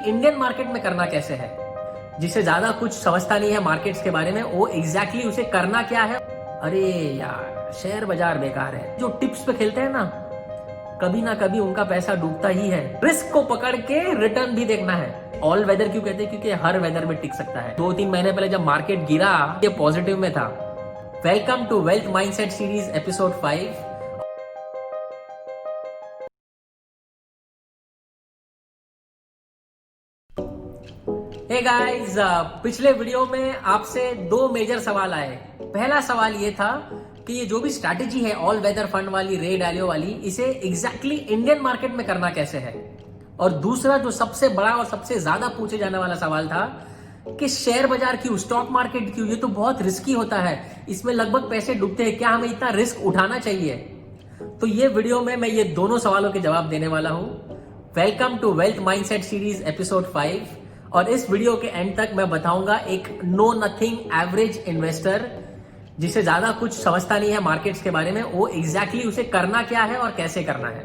Indian market में करना कैसे है। जिसे ज्यादा कुछ समझता नहीं है मार्केट्स के बारे में, वो एग्जैक्टली उसे करना क्या है। अरे यार, शेयर बाजार बेकार है। जो टिप्स पे खेलते हैं ना कभी उनका पैसा डूबता ही है। रिस्क को पकड़ के रिटर्न भी देखना है। ऑल वेदर क्यों कहते हैं? क्योंकि हर वेदर में टिक सकता है। 2-3 महीने पहले जब मार्केट गिरा, ये पॉजिटिव में था। Welcome to wealth mindset series episode 5। Hey guys, पिछले वीडियो में आपसे 2 मेजर सवाल आए। पहला सवाल ये था कि ये जो भी स्ट्रैटेजी है ऑल वेदर फंड वाली, रे डालियो वाली, इसे एग्जैक्टली इंडियन मार्केट में करना कैसे है। और दूसरा जो सबसे बड़ा और सबसे ज्यादा पूछे जाने वाला सवाल था कि शेयर बाजार क्यों, स्टॉक मार्केट क्यों, ये तो बहुत रिस्की होता है, इसमें लगभग पैसे डूबते हैं, क्या हमें इतना रिस्क उठाना चाहिए। तो ये वीडियो में मैं ये दोनों सवालों के जवाब देने वाला हूं। Welcome to wealth mindset series episode 5। और इस वीडियो के एंड तक मैं बताऊंगा एक नो नथिंग एवरेज इन्वेस्टर, जिसे ज्यादा कुछ समझता नहीं है मार्केट्स के बारे में, वो एग्जैक्टली उसे करना क्या है और कैसे करना है।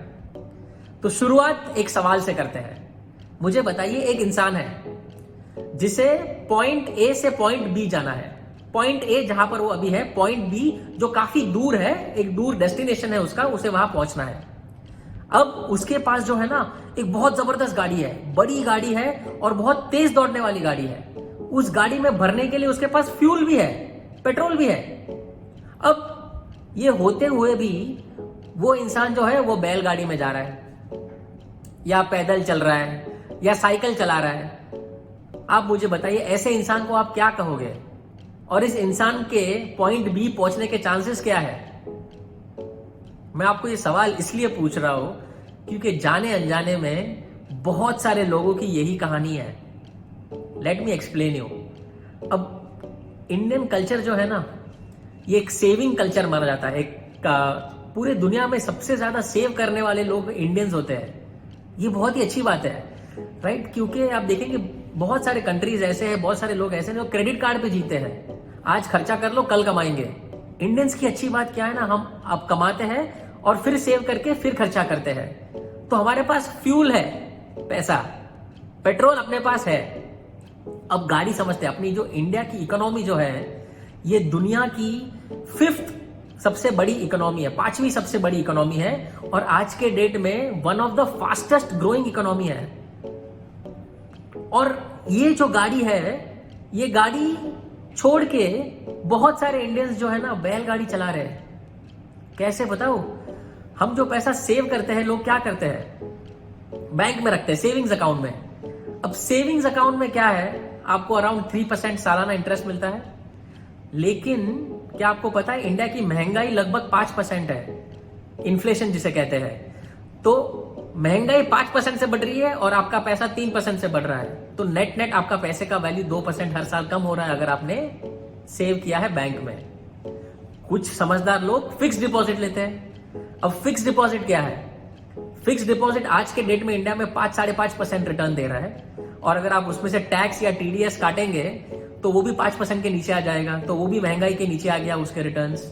तो शुरुआत एक सवाल से करते हैं। मुझे बताइए, एक इंसान है जिसे पॉइंट ए से पॉइंट बी जाना है। पॉइंट ए जहां पर वो अभी है, पॉइंट बी जो काफी दूर है, एक दूर डेस्टिनेशन है उसका, उसे वहां पहुंचना है। अब उसके पास जो है ना, एक बहुत जबरदस्त गाड़ी है, बड़ी गाड़ी है और बहुत तेज दौड़ने वाली गाड़ी है। उस गाड़ी में भरने के लिए उसके पास फ्यूल भी है, पेट्रोल भी है। अब ये होते हुए भी वो इंसान जो है वो बैलगाड़ी में जा रहा है, या पैदल चल रहा है, या साइकिल चला रहा है। आप मुझे बताइए, ऐसे इंसान को आप क्या कहोगे? और इस इंसान के पॉइंट बी पहुंचने के चांसेस क्या है? मैं आपको ये सवाल इसलिए पूछ रहा हूं क्योंकि जाने अनजाने में बहुत सारे लोगों की यही कहानी है। Let me explain you. अब इंडियन कल्चर जो है ना, ये एक सेविंग कल्चर माना जाता है। पूरे दुनिया में सबसे ज्यादा सेव करने वाले लोग इंडियंस होते हैं। ये बहुत ही अच्छी बात है, राइट? क्योंकि आप देखेंगे बहुत सारे कंट्रीज ऐसे हैं, बहुत सारे लोग ऐसे हैं जो क्रेडिट कार्ड पे जीते हैं। आज खर्चा कर लो, कल कमाएंगे। इंडियंस की अच्छी बात क्या है ना, हम अब कमाते हैं और फिर सेव करके फिर खर्चा करते हैं। तो हमारे पास फ्यूल है, पैसा, पेट्रोल अपने पास है। अब गाड़ी समझते हैं। अपनी जो इंडिया की इकोनॉमी जो है, ये दुनिया की 5th सबसे बड़ी इकोनॉमी है, 5वीं सबसे बड़ी इकोनॉमी है, और आज के डेट में one of the fastest growing economy है। और ये जो गाड़ी है, ये गाड़ी छोड़ के बहुत सारे इंडियंस जो है ना बैलगाड़ी चला रहे हैं। कैसे बताओ? हम जो पैसा सेव करते हैं, लोग क्या करते हैं? बैंक में रखते हैं, सेविंग्स अकाउंट में। अब सेविंग्स अकाउंट में क्या है, आपको अराउंड 3% सालाना इंटरेस्ट मिलता है। लेकिन क्या आपको पता है, इंडिया की महंगाई लगभग 5% है, इन्फ्लेशन जिसे कहते हैं। तो महंगाई 5% से बढ़ रही है और आपका पैसा 3% से बढ़ रहा है। तो नेट नेट आपका पैसे का वैल्यू 2% हर साल कम हो रहा है अगर आपने सेव किया है बैंक में। कुछ समझदार लोग फिक्स डिपॉजिट लेते हैं। अब फिक्स डिपॉजिट क्या है? फिक्स डिपॉजिट आज के डेट में इंडिया में 5-5.5% रिटर्न दे रहा है। और अगर आप उसमें से टैक्स या टीडीएस काटेंगे तो वो भी 5% के नीचे आ जाएगा। तो वो भी महंगाई के नीचे आ गया उसके रिटर्न्स।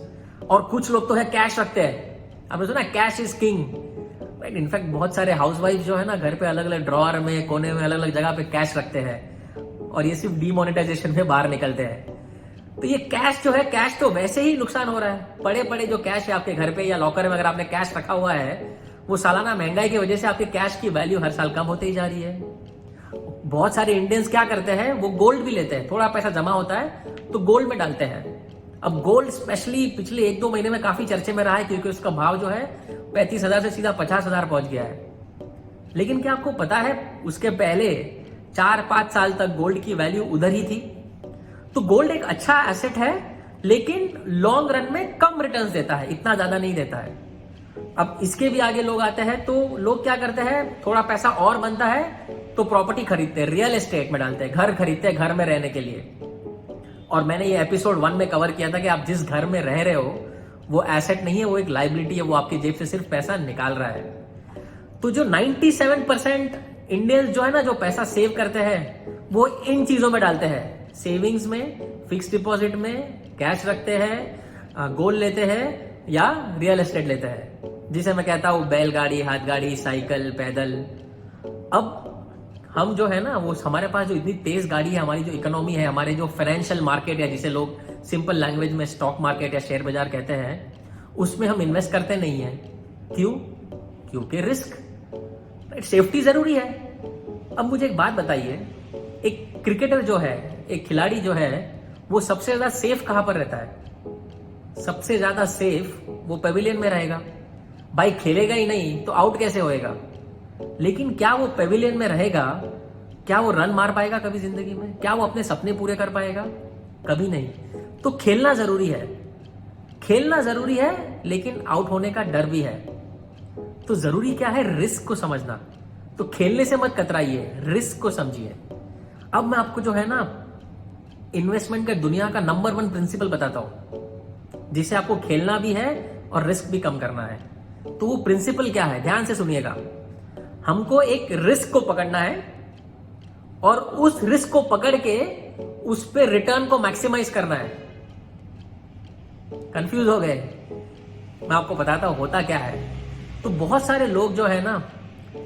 और कुछ लोग तो है कैश रखते हैं। आपने सुना cash is king, right? In fact बहुत सारे हाउसवाइफ जो है ना, घर पे अलग अलग ड्रॉअर में, कोने में, अलग अलग जगह पे कैश रखते हैं, और ये सिर्फ डीमोनेटाइजेशन में बाहर निकलते हैं। तो ये कैश जो है, कैश तो वैसे ही नुकसान हो रहा है। पड़े पड़े जो कैश है आपके घर पे या लॉकर में, अगर आपने कैश रखा हुआ है, वो सालाना महंगाई की वजह से आपके कैश की वैल्यू हर साल कम होती ही जा रही है। बहुत सारे इंडियंस क्या करते हैं, वो गोल्ड भी लेते हैं। थोड़ा पैसा जमा होता है तो गोल्ड में डालते हैं। अब गोल्ड स्पेशली पिछले 1-2 महीने में काफी चर्चे में रहा है, क्योंकि उसका भाव जो है 35,000 से सीधा 50,000 पहुंच गया है। लेकिन क्या आपको पता है, उसके पहले 4-5 साल तक गोल्ड की वैल्यू उधर ही थी। तो गोल्ड एक अच्छा एसेट है, लेकिन लॉन्ग रन में कम रिटर्न्स देता है, इतना ज्यादा नहीं देता है। अब इसके भी आगे लोग आते हैं, तो लोग क्या करते हैं, थोड़ा पैसा और बनता है तो प्रॉपर्टी खरीदते हैं, रियल एस्टेट में डालते हैं, घर खरीदते हैं घर में रहने के लिए। और मैंने ये एपिसोड 1 में कवर किया था कि आप जिस घर में रह रहे हो वो एसेट नहीं है, वो एक लाइबिलिटी है, वो आपकी जेब से सिर्फ पैसा निकाल रहा है। तो जो 97% इंडियंस जो है ना, जो पैसा सेव करते हैं, वो इन चीजों में डालते हैं। सेविंग्स में, फिक्स डिपॉजिट में, कैश रखते हैं, गोल्ड लेते हैं, या रियल एस्टेट लेते हैं, जिसे मैं कहता हूं बैलगाड़ी, हाथ गाड़ी, साइकिल, पैदल। अब हम जो है ना वो हमारे पास जो इतनी तेज गाड़ी है, हमारी जो इकोनॉमी है, हमारे जो फाइनेंशियल मार्केट है जिसे लोग सिंपल लैंग्वेज में स्टॉक मार्केट या शेयर बाजार कहते हैं, उसमें हम इन्वेस्ट करते नहीं है। क्यों? क्योंकि रिस्क, सेफ्टी जरूरी है। अब मुझे एक बात बताइए, एक क्रिकेटर जो है, एक खिलाड़ी जो है, वो सबसे ज्यादा सेफ कहां पर रहता है? सबसे ज्यादा सेफ वो पेविलियन में रहेगा। भाई खेलेगा ही नहीं तो आउट कैसे होएगा? लेकिन क्या वो पेविलियन में रहेगा? क्या वो रन मार पाएगा कभी जिंदगी में? क्या वो अपने सपने पूरे कर पाएगा? कभी नहीं। तो खेलना जरूरी है, खेलना जरूरी है, लेकिन आउट होने का डर भी है। तो जरूरी क्या है? रिस्क को समझना। तो खेलने से मत कतराइए, रिस्क को समझिए। अब मैं आपको जो है ना इन्वेस्टमेंट का दुनिया का नंबर 1 प्रिंसिपल बताता हूं, जिसे आपको खेलना भी है और रिस्क भी कम करना है। तो वो प्रिंसिपल क्या है? ध्यान से सुनिएगा। हमको एक रिस्क को पकड़ना है और उस रिस्क को पकड़ के उस पे रिटर्न को मैक्सिमाइज करना है। कंफ्यूज हो गए? मैं आपको बताता हूं होता क्या है। तो बहुत सारे लोग जो है ना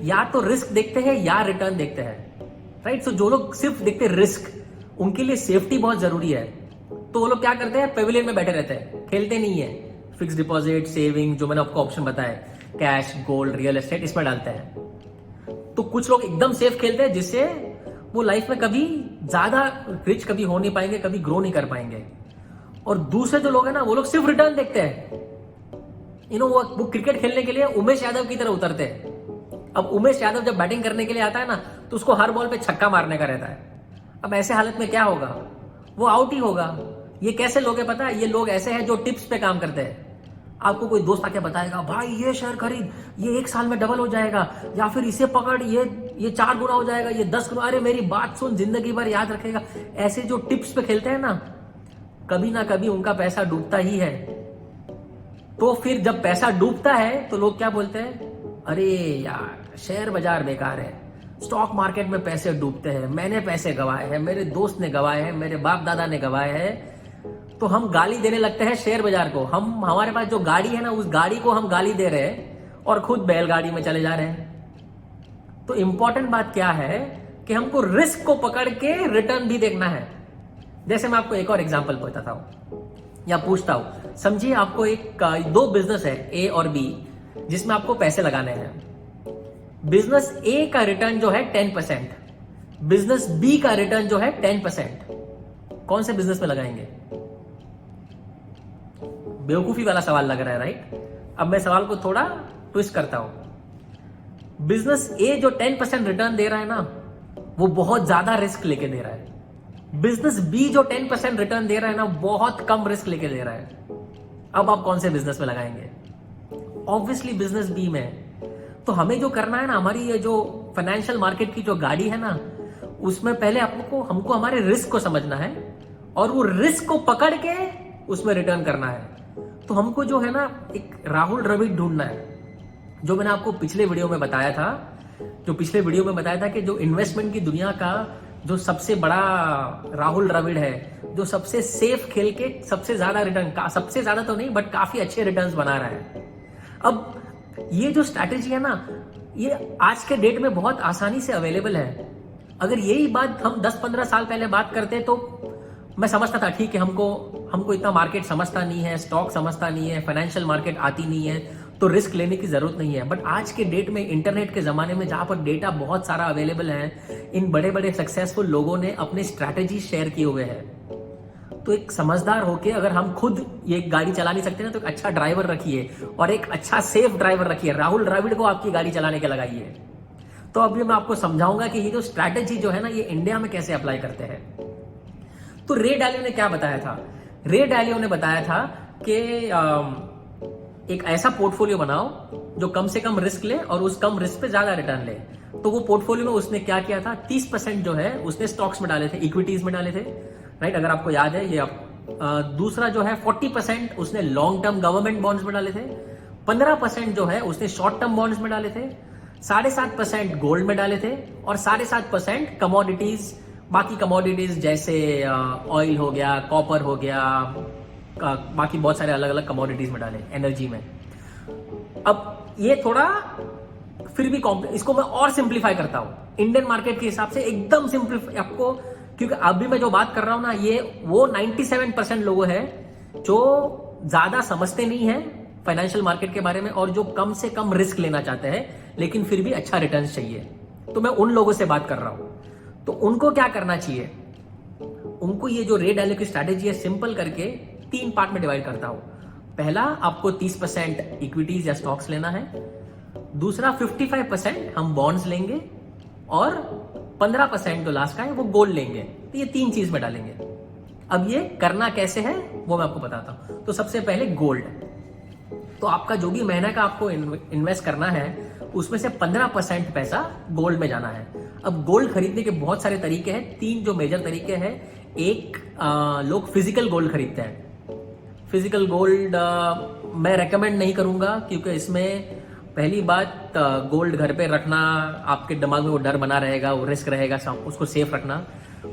या तो रिस्क देखते हैं या रिटर्न देखते हैं, राइट? तो जो लोग सिर्फ देखते हैं रिस्क, उनके लिए सेफ्टी बहुत जरूरी है। तो वो लोग क्या करते हैं? पेविलियन में बैठे रहते हैं, खेलते नहीं है। फिक्स डिपॉजिट, सेविंग, जो मैंने आपको ऑप्शन बताया, कैश, गोल्ड, रियल एस्टेट, इसमें डालते हैं। तो कुछ लोग एकदम सेफ खेलते हैं, जिससे वो लाइफ में कभी ज्यादा रिच कभी हो नहीं पाएंगे, कभी ग्रो नहीं कर पाएंगे। और दूसरे जो लोग हैं ना, वो लोग सिर्फ रिटर्न देखते हैं। वो क्रिकेट खेलने के लिए उमेश यादव की तरह उतरते हैं। अब उमेश यादव जब बैटिंग करने के लिए आता है ना, तो उसको हर बॉल पे छक्का मारने का रहता है। अब ऐसे हालत में क्या होगा? वो आउट ही होगा। ये कैसे लोग हैं पता है? ये लोग ऐसे हैं जो टिप्स पे काम करते हैं। आपको कोई दोस्त आके बताएगा, भाई ये शेयर खरीद, ये 1 साल में डबल हो जाएगा, या फिर इसे पकड़, ये 4 गुना हो जाएगा, ये 10 गुना। अरे मेरी बात सुन, जिंदगी भर याद रखेगा। ऐसे जो टिप्स पे खेलते हैं ना, कभी ना कभी उनका पैसा डूबता ही है। तो फिर जब पैसा डूबता है तो लोग क्या बोलते हैं? अरे यार शेयर बाजार बेकार है, स्टॉक मार्केट में पैसे डूबते हैं, मैंने पैसे गंवाए हैं, मेरे दोस्त ने गंवाए हैं, मेरे बाप दादा ने गंवाए हैं। तो हम गाली देने लगते हैं शेयर बाजार को। हमारे पास जो गाड़ी है ना, उस गाड़ी को हम गाली दे रहे हैं और खुद बैलगाड़ी में चले जा रहे हैं। तो इंपॉर्टेंट बात क्या है कि हमको रिस्क को पकड़ के रिटर्न भी देखना है। जैसे मैं आपको एक और एग्जांपल बताता हूं या पूछता हूं। समझिए आपको 2 बिजनेस है, ए और बी, जिसमें आपको पैसे लगाने हैं। बिजनेस ए का रिटर्न जो है 10%, बिजनेस बी का रिटर्न जो है 10%। कौन से बिजनेस में लगाएंगे? बेवकूफी वाला सवाल लग रहा है, राइट? अब मैं सवाल को थोड़ा ट्विस्ट करता हूं। बिजनेस ए जो 10% रिटर्न दे रहा है ना, वो बहुत ज्यादा रिस्क लेके दे रहा है। बिजनेस बी जो 10% रिटर्न दे रहा है ना, बहुत कम रिस्क लेके दे रहा है। अब आप कौन से बिजनेस में लगाएंगे? ऑब्वियसली बिजनेस बी में। तो हमें जो करना है ना, हमारी ये जो फाइनेंशियल मार्केट की जो गाड़ी है ना, उसमें पहले हमको हमारे रिस्क को समझना है और वो रिस्क को पकड़ के उसमें रिटर्न करना है। तो हमको जो है ना एक राहुल द्रविड़ ढूंढना है, जो मैंने आपको पिछले वीडियो में बताया था कि जो इन्वेस्टमेंट की दुनिया का जो सबसे बड़ा राहुल द्रविड़ है, जो सबसे सेफ खेल के सबसे ज्यादा रिटर्न, सबसे ज्यादा तो नहीं बट काफी अच्छे रिटर्न्स बना रहा है। अब ये जो स्ट्रैटेजी है ना, ये आज के डेट में बहुत आसानी से अवेलेबल है। अगर यही बात हम 10-15 साल पहले बात करते तो मैं समझता था ठीक है, हमको इतना मार्केट समझता नहीं है, स्टॉक समझता नहीं है, फाइनेंशियल मार्केट आती नहीं है, तो रिस्क लेने की जरूरत नहीं है। बट आज के डेट में, इंटरनेट के जमाने में, जहां पर डेटा बहुत सारा अवेलेबल है, इन बड़े बड़े सक्सेसफुल लोगों ने अपने स्ट्रैटेजी शेयर किए हुए हैं। तो एक समझदार होके, अगर हम खुद ये गाड़ी चला नहीं सकते ना, तो एक अच्छा ड्राइवर रखिए और एक अच्छा सेफ ड्राइवर रखिए। राहुल द्रविड़ को आपकी गाड़ी चलाने के लगाइए। तो अभी मैं आपको समझाऊंगा कि ये जो स्ट्रैटेजी जो है ना, ये इंडिया में कैसे अप्लाई करते हैं। तो रे डालियो ने क्या बताया था? रे डालियो ने बताया था कि एक ऐसा पोर्टफोलियो बनाओ जो कम से कम रिस्क ले और उस कम रिस्क पे ज्यादा रिटर्न ले। तो वो पोर्टफोलियो में उसने क्या किया था? 30% जो है उसने स्टॉक्स में डाले थे, इक्विटीज में डाले थे, राइट? अगर आपको याद है ये दूसरा जो है 40% उसने लॉन्ग टर्म गवर्नमेंट बॉन्ड्स में डाले थे, 15% जो है उसने शॉर्ट टर्म बॉन्ड्स में डाले थे, 7.5% गोल्ड में डाले थे और 7.5% कमोडिटीज, बाकी कमोडिटीज जैसे ऑयल हो गया, कॉपर हो गया, बाकी बहुत सारे अलग अलग कमोडिटीज में डाले, एनर्जी में। अब ये थोड़ा फिर भी इसको मैं और सिंप्लीफाई करता हूं। इंडियन मार्केट के हिसाब से एकदम सिंपल आपको, क्योंकि अभी मैं जो बात कर रहा हूं ना, ये वो 97% लोग हैं जो ज्यादा समझते नहीं है फाइनेंशियल मार्केट के बारे में और जो कम से कम रिस्क लेना चाहते हैं लेकिन फिर भी अच्छा रिटर्न चाहिए। तो मैं उन लोगों से बात कर रहा हूं। तो उनको क्या करना चाहिए, उनको ये जो रे डैलियो की स्ट्रैटेजी है सिंपल करके 3 पार्ट में डिवाइड करता हूं। पहला, आपको 30% इक्विटीज या स्टॉक्स लेना है। दूसरा 55% हम बॉन्ड्स लेंगे और 15% जो लास्ट का है वो गोल्ड लेंगे। तो ये 3 चीज में डालेंगे। अब ये करना कैसे है वो मैं आपको बताता हूं। तो सबसे पहले गोल्ड। तो आपका जो भी महीना का आपको इन्वेस्ट करना है उसमें से 15% पैसा गोल्ड में जाना है। अब गोल्ड खरीदने के बहुत सारे तरीके हैं, 3 जो मेजर तरीके हैं। एक, लोग फिजिकल गोल्ड खरीदते हैं। फिजिकल गोल्ड मैं रेकमेंड नहीं करूंगा, क्योंकि इसमें पहली बात, गोल्ड घर पे रखना, आपके दिमाग में वो डर बना रहेगा, वो रिस्क रहेगा उसको सेफ रखना।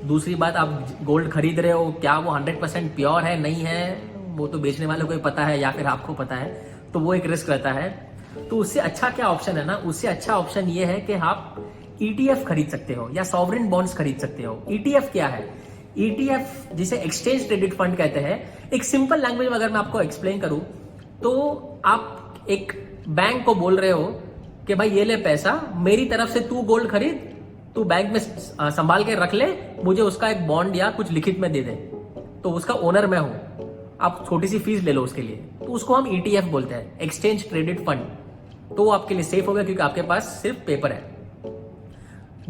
दूसरी बात, आप गोल्ड खरीद रहे हो, क्या वो 100% प्योर है नहीं है वो तो बेचने वाले को ही पता है या फिर आपको पता है, तो वो एक रिस्क रहता है। तो उससे अच्छा क्या ऑप्शन है ना, उससे अच्छा ऑप्शन ये है कि आप ETF खरीद सकते हो या सॉवरेन बॉन्ड्स खरीद सकते हो। ETF क्या है? ETF जिसे एक्सचेंज ट्रेडेड फंड कहते हैं। एक सिंपल लैंग्वेज में अगर मैं आपको एक्सप्लेन करूं तो आप एक बैंक को बोल रहे हो कि भाई ये ले पैसा, मेरी तरफ से तू गोल्ड खरीद, तू बैंक में संभाल के रख ले, मुझे उसका एक बॉन्ड या कुछ लिखित में दे दे, तो उसका ओनर मैं हूं, आप छोटी सी फीस ले लो उसके लिए। तो उसको हम ETF बोलते हैं, एक्सचेंज ट्रेडेड फंड। तो वो आपके लिए सेफ होगा क्योंकि आपके पास सिर्फ पेपर है।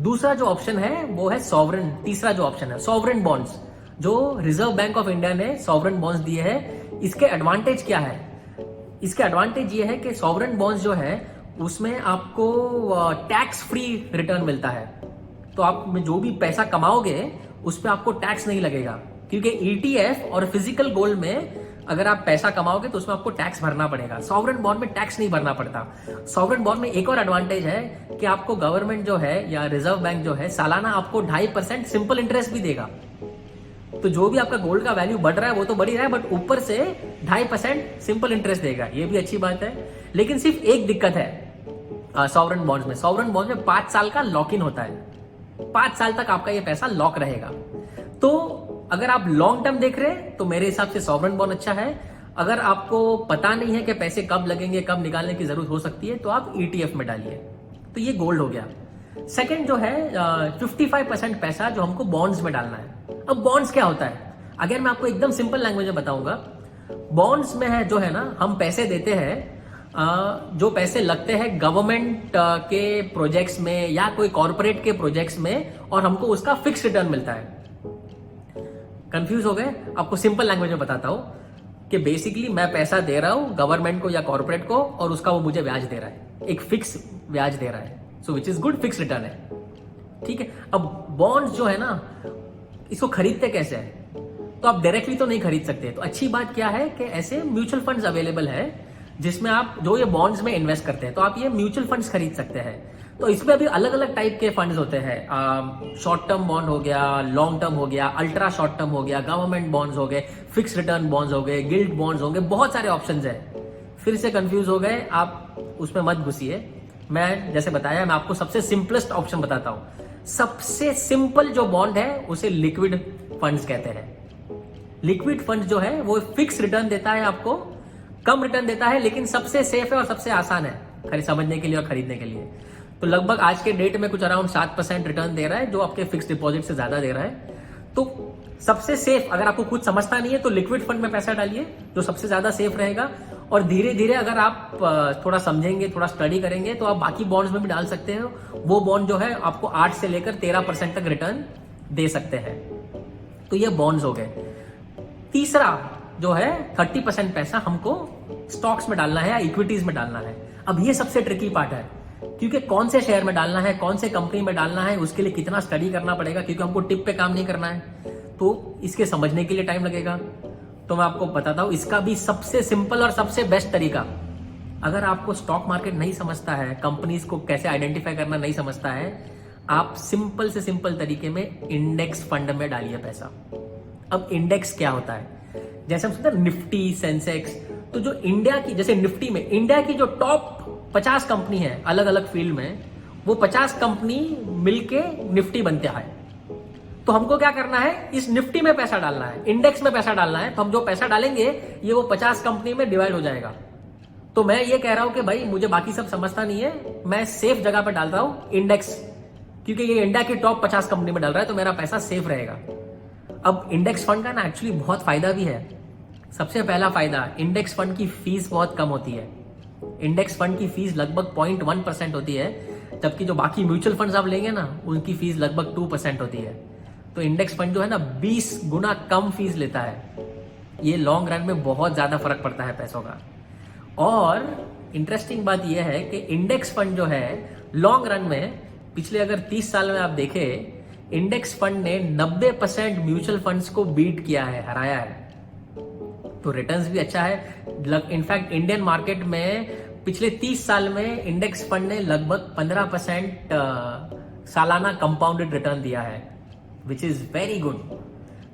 दूसरा जो ऑप्शन है वो है सॉवरेन। तीसरा जो ऑप्शन है सॉवरेन बॉन्ड्स, जो रिजर्व बैंक ऑफ इंडिया ने सॉवरेन बॉन्ड्स दिए हैं। इसके एडवांटेज क्या है? इसके एडवांटेज ये है कि सॉवरेन बॉन्ड्स जो है उसमें आपको टैक्स फ्री रिटर्न मिलता है। तो आप में जो भी पैसा कमाओगे उस पर आपको टैक्स नहीं लगेगा, क्योंकि ETF और फिजिकल गोल्ड में अगर आप पैसा कमाओगे तो उसमें आपको टैक्स भरना पड़ेगा। सॉवरेन बॉन्ड में टैक्स नहीं भरना पड़ता। सॉवरेन बॉन्ड में एक और एडवांटेज है कि आपको गवर्नमेंट जो है या रिजर्व बैंक जो है सालाना आपको 2.5% सिंपल इंटरेस्ट भी देगा। तो जो भी आपका गोल्ड का वैल्यू बढ़ रहा है वो तो बढ़ ही रहा है, बट ऊपर से 2.5% सिंपल इंटरेस्ट देगा। ये भी अच्छी बात है। लेकिन सिर्फ एक दिक्कत है सॉवरेन बॉन्ड्स में। सॉवरेन बॉन्ड्स में 5 साल का लॉक इन होता है। 5 साल तक आपका ये पैसा लॉक रहेगा। तो अगर आप लॉन्ग टर्म देख रहे हैं तो मेरे हिसाब से सॉवरेन बॉन्ड अच्छा है। अगर आपको पता नहीं है कि पैसे कब लगेंगे, कब निकालने की जरूरत हो सकती है, तो आप ETF में डालिए। तो ये गोल्ड हो गया। सेकंड जो है 55% पैसा जो हमको बॉन्ड्स में डालना है। अब बॉन्ड्स क्या होता है? अगर मैं आपको एकदम सिंपल लैंग्वेज में बताऊंगा, बॉन्ड्स में है जो है ना, हम पैसे देते हैं, जो पैसे लगते हैं गवर्नमेंट के प्रोजेक्ट्स में या कोई कॉर्पोरेट के प्रोजेक्ट्स में, और हमको उसका फिक्स रिटर्न मिलता है। कंफ्यूज हो गए? आपको सिंपल लैंग्वेज में बताता हूं कि बेसिकली मैं पैसा दे रहा हूं गवर्नमेंट को या कॉर्पोरेट को, और उसका वो मुझे ब्याज दे रहा है, एक फिक्स ब्याज दे रहा है। So which is good, fix return है। ठीक है। अब बॉन्ड्स जो है ना, इसको खरीदते कैसे है? तो आप डायरेक्टली तो नहीं खरीद सकते। तो अच्छी बात क्या है कि ऐसे म्यूचुअल फंड्स अवेलेबल है जिसमें आप जो ये बॉन्ड्स में इन्वेस्ट करते हैं, तो आप ये म्यूचुअल फंड्स खरीद सकते हैं। तो इसमें अभी अलग अलग टाइप के फंड्स होते हैं। शॉर्ट टर्म बॉन्ड हो गया, लॉन्ग टर्म हो गया, अल्ट्रा शॉर्ट टर्म हो गया, गवर्नमेंट बॉन्ड्स हो गए, फिक्स रिटर्न बॉन्ड्स हो गए, गिल्ड बॉन्ड्स हो गए, बहुत सारे ऑप्शंस हैं। फिर से कंफ्यूज हो गए आप, उसमें मत घुसिए। मैं जैसे बताया, मैं आपको सबसे सिंपलेस्ट ऑप्शन बताता हूं। सबसे सिंपल जो बॉन्ड है उसे लिक्विड फंड्स कहते हैं। लिक्विड फंड जो है वो फिक्स रिटर्न देता है, आपको कम रिटर्न देता है, लेकिन सबसे सेफ है और सबसे आसान है समझने के लिए और खरीदने के लिए। तो लगभग आज के डेट में कुछ अराउंड 7% रिटर्न दे रहा है, जो आपके फिक्स डिपॉजिट से ज्यादा दे रहा है। तो सबसे सेफ, अगर आपको कुछ समझता नहीं है तो लिक्विड फंड में पैसा डालिए, जो सबसे ज्यादा सेफ रहेगा। और धीरे धीरे अगर आप थोड़ा समझेंगे, थोड़ा स्टडी करेंगे, तो आप बाकी बॉन्ड्स में भी डाल सकते हो। वो बॉन्ड जो है आपको 8 से लेकर 13% तक रिटर्न दे सकते हैं। तो ये बॉन्ड्स हो गए। तीसरा जो है 30% पैसा हमको स्टॉक्स में डालना है या इक्विटीज में डालना है। अब ये सबसे ट्रिकी पार्ट है, क्योंकि कौन से शेयर में डालना है, कौन से कंपनी में डालना है, उसके लिए कितना स्टडी करना पड़ेगा, क्योंकि हमको टिप पे काम नहीं करना है, तो इसके समझने के लिए टाइम लगेगा। तो मैं आपको बताता हूं इसका भी सबसे सिंपल और सबसे बेस्ट तरीका। अगर आपको स्टॉक मार्केट नहीं समझता है, कंपनीज को कैसे आइडेंटिफाई करना नहीं समझता है, आप सिंपल से सिंपल तरीके में इंडेक्स फंड में डालिए पैसा। अब इंडेक्स क्या होता है? जैसे हम सुनते हैं निफ्टी, सेंसेक्स, तो जो इंडिया की, जैसे निफ्टी में इंडिया की जो टॉप 50 कंपनी है अलग अलग फील्ड में, वो 50 कंपनी मिलके निफ्टी बनते हैं। तो हमको क्या करना है, इस निफ्टी में पैसा डालना है, इंडेक्स में पैसा डालना है। तो हम जो पैसा डालेंगे ये वो 50 कंपनी में डिवाइड हो जाएगा। तो मैं ये कह रहा हूं कि भाई मुझे बाकी सब समझता नहीं है, मैं सेफ जगह पर डाल रहा हूं इंडेक्स, क्योंकि ये इंडिया की टॉप 50 कंपनी में डाल रहा है तो मेरा पैसा सेफ रहेगा। अब इंडेक्स फंड का ना एक्चुअली बहुत फायदा भी है। सबसे पहला फायदा, इंडेक्स फंड की फीस बहुत कम होती है। इंडेक्स फंड की फीस लगभग 0.1% होती है, जबकि जो बाकी म्यूचुअल फंड्स आप लेंगे ना उनकी फीस लगभग 2% होती है। तो इंडेक्स फंड जो है ना 20 गुना कम फीस लेता है। ये लॉन्ग रन में बहुत ज्यादा फर्क पड़ता है पैसों का। और इंटरेस्टिंग बात यह है कि इंडेक्स फंड जो है लॉन्ग रन में, पिछले अगर 30 साल में आप देखें, इंडेक्स फंड ने 90% म्यूचुअल फंड्स को बीट किया है, हराया है। तो रिटर्न्स भी अच्छा है। इनफैक्ट इंडियन मार्केट में पिछले 30 साल में इंडेक्स फंड ने लगभग 15% सालाना कंपाउंडेड रिटर्न दिया है, which is very good,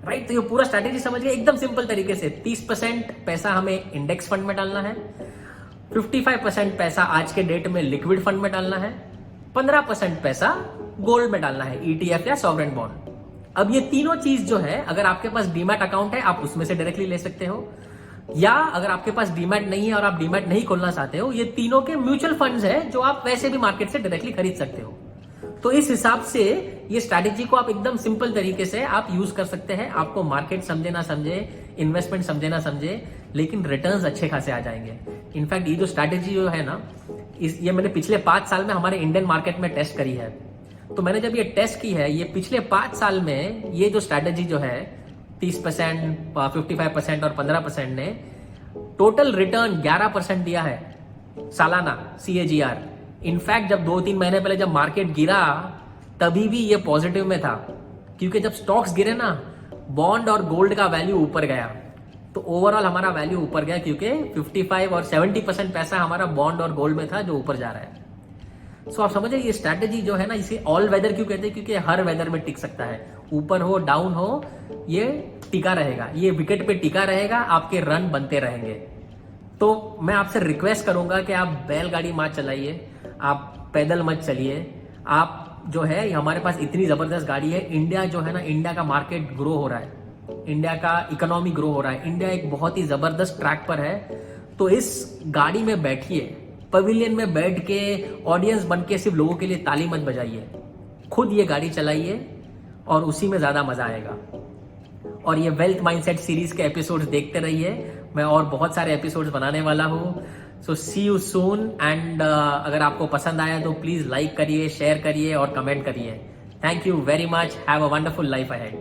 right. तो ये पूरा स्ट्रैटेजी समझिए एकदम सिंपल तरीके से। 30% पैसा हमें इंडेक्स फंड में डालना है, 55% पैसा आज के डेट में लिक्विड फंड में डालना है, 15% पैसा गोल्ड में डालना है, ETF या सॉवरेन बॉन्ड। अब ये तीनों चीज जो है, अगर आपके पास डीमैट अकाउंट है आप उसमें से डायरेक्टली ले सकते हो, या अगर आपके पास डीमैट नहीं है और आप डीमैट नहीं खोलना चाहते हो, ये तीनों के म्यूचुअल फंड्स है जो आप वैसे भी मार्केट से डायरेक्टली खरीद सकते हो। तो इस हिसाब से ये स्ट्रैटेजी को आप एकदम सिंपल तरीके से आप यूज कर सकते हैं। आपको मार्केट समझे ना समझे, इन्वेस्टमेंट समझे ना समझे, लेकिन रिटर्न्स अच्छे खासे आ जाएंगे। इनफैक्ट ये जो स्ट्रैटेजी जो है ना, ये मैंने पिछले 5 साल में हमारे इंडियन मार्केट में टेस्ट करी है। तो मैंने जब ये टेस्ट की है, ये पिछले 5 साल में ये जो स्ट्रैटेजी जो है 30%, 55% और 15% ने टोटल रिटर्न 11% दिया है सालाना CAGR। इनफैक्ट जब 2-3 महीने पहले जब मार्केट गिरा तभी भी ये पॉजिटिव में था, क्योंकि जब स्टॉक्स गिरे ना बॉन्ड और गोल्ड का वैल्यू ऊपर गया, तो ओवरऑल हमारा वैल्यू ऊपर गया, क्योंकि 55 और 70% पैसा हमारा बॉन्ड और गोल्ड में था जो ऊपर जा रहा है। सो आप समझे ये स्ट्रैटेजी जो है ना, इसे ऑल वेदर क्यों कहते हैं, क्योंकि हर वेदर में टिक सकता है, ऊपर हो डाउन हो ये टिका रहेगा, ये विकेट पे टिका रहेगा, आपके रन बनते रहेंगे। तो मैं आपसे रिक्वेस्ट करूंगा कि आप बैलगाड़ी मत चलाइए, आप पैदल मत चलिए। आप जो है, हमारे पास इतनी जबरदस्त गाड़ी है, इंडिया जो है ना, इंडिया का मार्केट ग्रो हो रहा है, इंडिया का इकोनॉमी ग्रो हो रहा है, इंडिया एक बहुत ही जबरदस्त ट्रैक पर है। तो इस गाड़ी में बैठिए, पवेलियन में बैठ के ऑडियंस बन के सिर्फ लोगों के लिए ताली मत बजाइए, खुद ये गाड़ी चलाइए और उसी में ज्यादा मजा आएगा। और ये वेल्थ माइंडसेट सीरीज के एपिसोड्स देखते रहिए, मैं और बहुत सारे एपिसोड्स बनाने वाला हूँ। सो सी यू सून। एंड अगर आपको पसंद आया तो प्लीज लाइक करिए, शेयर करिए और कमेंट करिए। Thank you very much. Have a wonderful life ahead.